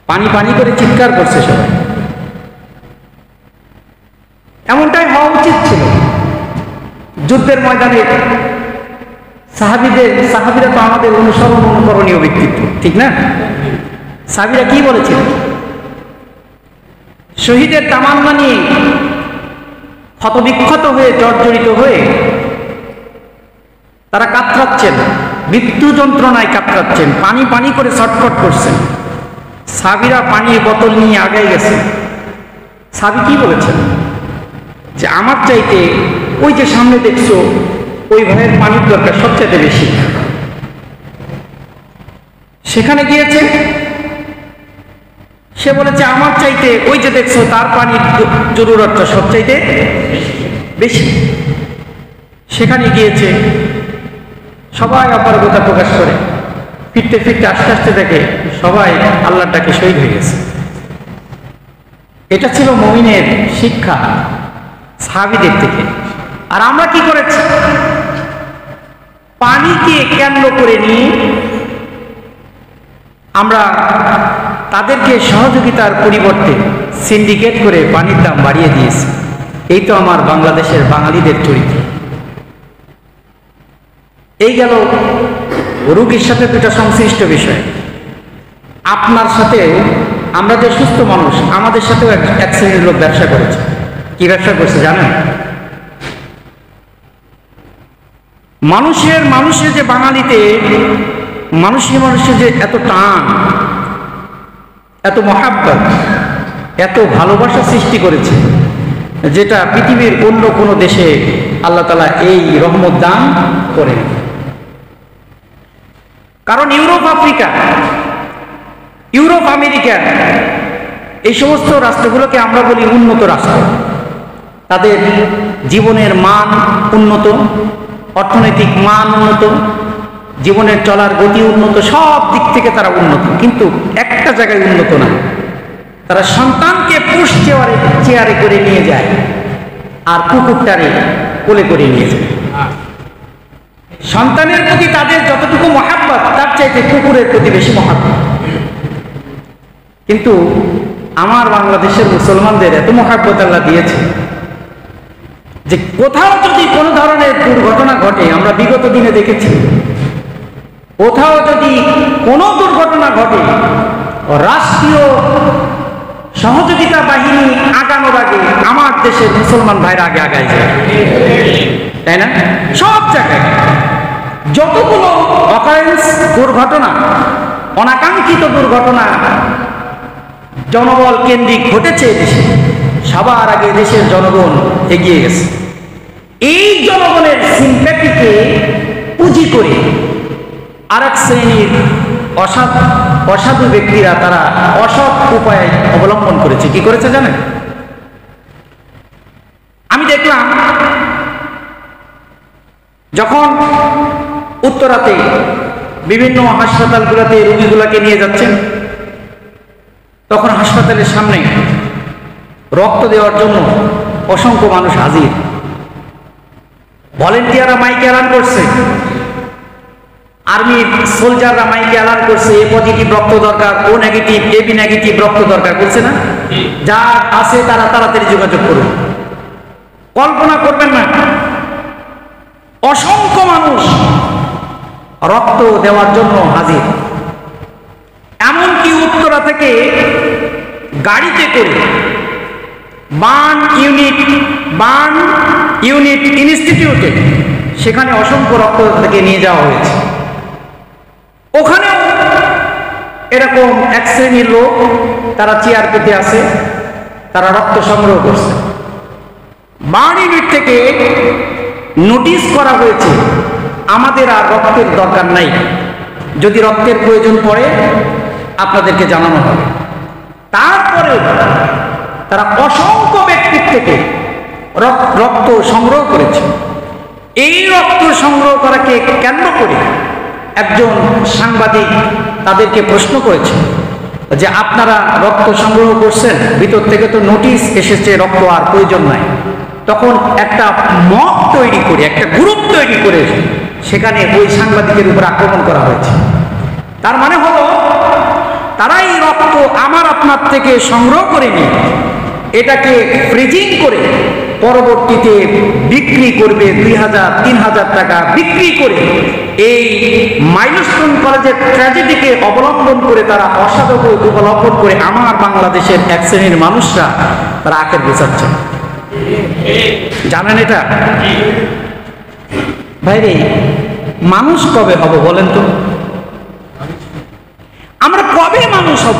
পানি পানি করে চিৎকার করছে সবাই। এমনটাই হওয়া উচিত ছিল। যুদ্ধের ময়দানে সাহাবীরা তো আমাদের অনুকরণীয় ব্যক্তিত্ব, ঠিক না? সাহাবীরা কি বলেছিল? শহীদের তামান্না নিয়ে ক্ষতবিক্ষত হয়ে জর্জরিত হয়ে তারা কাতরাচ্ছেন, মৃত্যু যন্ত্রণায় কাতরাচ্ছেন, পানি পানি করে ছটফট করছেন। সাহাবীরা পানির বোতল নিয়ে আগায় গেছে। সাহাবী কি বলেছেন? যে আমার চাইতে ওই যে সামনে দেখছো ওই ভাইয়ের পানির দরকার সবচাইতে বেশি। সেখানে গিয়েছে, সে বলেছে আমার চাইতে ওই যে দেখছো তার পানির জরুরতটা সবচাইতে বেশি। সেখানে গিয়েছে, সবাই অপারগতা প্রকাশ করে, ফিরতে ফিরতে আস্তে আস্তে দেখে সবাই আল্লাহর ডাকে শহীদ হয়ে গেছে। এটা ছিল মুমিনের শিক্ষা সাহাবীদের থেকে। আর আমরা কি করেছি? পানিকে কেন্দ্র করে নিয়ে আমরা তাদেরকে সহযোগিতার পরিবর্তে সিন্ডিকেট করে পানির দাম বাড়িয়ে দিয়েছি। এই তো আমার বাংলাদেশের বাঙালিদের চরিত্র। এই গেল রোগীর সাথে দুটা সংশ্লিষ্ট বিষয়। আপনার সাথে, আমরা যে সুস্থ মানুষ, আমাদের সাথেও এক শ্রেণীর লোক ব্যবসা করেছে। কি ব্যবসা করছে জানেন? মানুষের যে বাঙালিতে মানুষের যে এত টান, এত মহাব্বত, এত ভালোবাসা সৃষ্টি করেছে, যেটা পৃথিবীর অন্য কোনো দেশে আল্লাহ তাআলা এই রহমত দান করেন। কারণ ইউরোপ, আফ্রিকা, ইউরোপ, আমেরিকা, এই সমস্ত রাষ্ট্রগুলোকে আমরা বলি উন্নত রাষ্ট্র। তাদের জীবনের মান উন্নত, অর্থনৈতিক মান উন্নত, জীবনের চলার গতি উন্নত, সব দিক থেকে তারা উন্নত। কিন্তু একটা জায়গায় উন্নত না, তারা সন্তানকে পুশ চেয়ারে করে নিয়ে যায় আর কুকুরটারে কোলে করে নিয়ে যায়। সন্তানের প্রতি তাদের যতটুকু মহাব্বত, তার চাইতে কুকুরের প্রতি বেশি মহাব্বত। কিন্তু আমার বাংলাদেশের মুসলমানদের এত মহাব্বত আল্লাহ দিয়েছে যে কোথাও যদি কোনো ধরনের দুর্ঘটনা ঘটে, আমরা বিগত দিনে দেখেছি, কোথাও যদি কোনো দুর্ঘটনা ঘটে, রাষ্ট্রীয় সহযোগিতা বাহিনী আগানোর আগে আমার দেশের মুসলমান ভাইরা আগে আগায় যায়, তাই না? সব জায়গায় যতগুলো অকারেন্স, দুর্ঘটনা, অনাকাঙ্ক্ষিত দুর্ঘটনা জনবল কেন্দ্রিক ঘটেছে দেশে, সবার আগে দেশের জনগণ এগিয়ে গেছে। এই জনগণের সিম্প্যাথিকে পুঁজি করে আরেক শ্রেণীর অসাধু ব্যক্তিরা তারা অসৎ উপায় অবলম্বন করেছে। কি করেছে জানেন? আমি দেখলাম যখন উত্তরাতে বিভিন্ন হাসপাতালগুলোতে রোগীগুলোকে নিয়ে যাচ্ছেন, তখন হাসপাতালের সামনে রক্ত দেওয়ার জন্য অসংখ্য মানুষ হাজির। ভলেন্টিয়াররা মাইকে এলান করছে, আর্মির সোলজাররা মাইকে এলান করছে, এ পজিটিভ রক্ত দরকার, ও নেগেটিভ, এবি নেগেটিভ রক্ত দরকার, বলছে না? যা আছে তারা তাড়াতাড়ি যোগাযোগ করুন। কল্পনা করবেন না, অসংখ্য মানুষ রক্ত দেওয়ার জন্য হাজির। এমনকি উত্তরা থেকে গাড়িতে করে বার্ন ইউনিট ইনস্টিটিউটে, সেখানে অসংখ্য রক্ত থেকে নিয়ে যাওয়া হয়েছে। ওখানেও এরকম এক শ্রেণীর লোক, তারা চেয়ার পেতে আছে, তারা রক্ত সংগ্রহ করছে। বার্ন ইউনিট থেকে নোটিশ করা হয়েছে, আমাদের আর রক্তের দরকার নাই, যদি রক্তের প্রয়োজন পড়ে আপনাদেরকে জানানো হবে। তারপরে তারা অসংখ্য ব্যক্তির থেকে রক্ত সংগ্রহ করেছে। এই রক্ত সংগ্রহ করাকে কেন্দ্র করে একজন সাংবাদিক তাদেরকে প্রশ্ন করেছে যে আপনারা রক্ত সংগ্রহ করছেন, ভিতর থেকে তো নোটিশ এসেছে রক্ত আর প্রয়োজন নাই। তখন একটা মব তৈরি করে, একটা গ্রুপ তৈরি করে সেখানে ওই সাংবাদিকের উপর আক্রমণ করা হয়েছে। তার মানে হলো তারাই রক্ত আমার আপনার থেকে সংগ্রহ করে নিয়ে এটাকে ফ্রিজিং করে পরবর্তীতে বিক্রি করবে 2000 3000 টাকা বিক্রি করে এই মাইলস্টোন কলেজের ট্র্যাজেডিকে অবলম্বন করে তারা অসাধু অবলম্বন করে আমার বাংলাদেশের এক শ্রেণীর মানুষরা তারা আখের বেচাচ্ছে। জানেন এটা ভাইরে? মানুষ কবে হব বলেন তো? আমরা কবে মানুষ হব?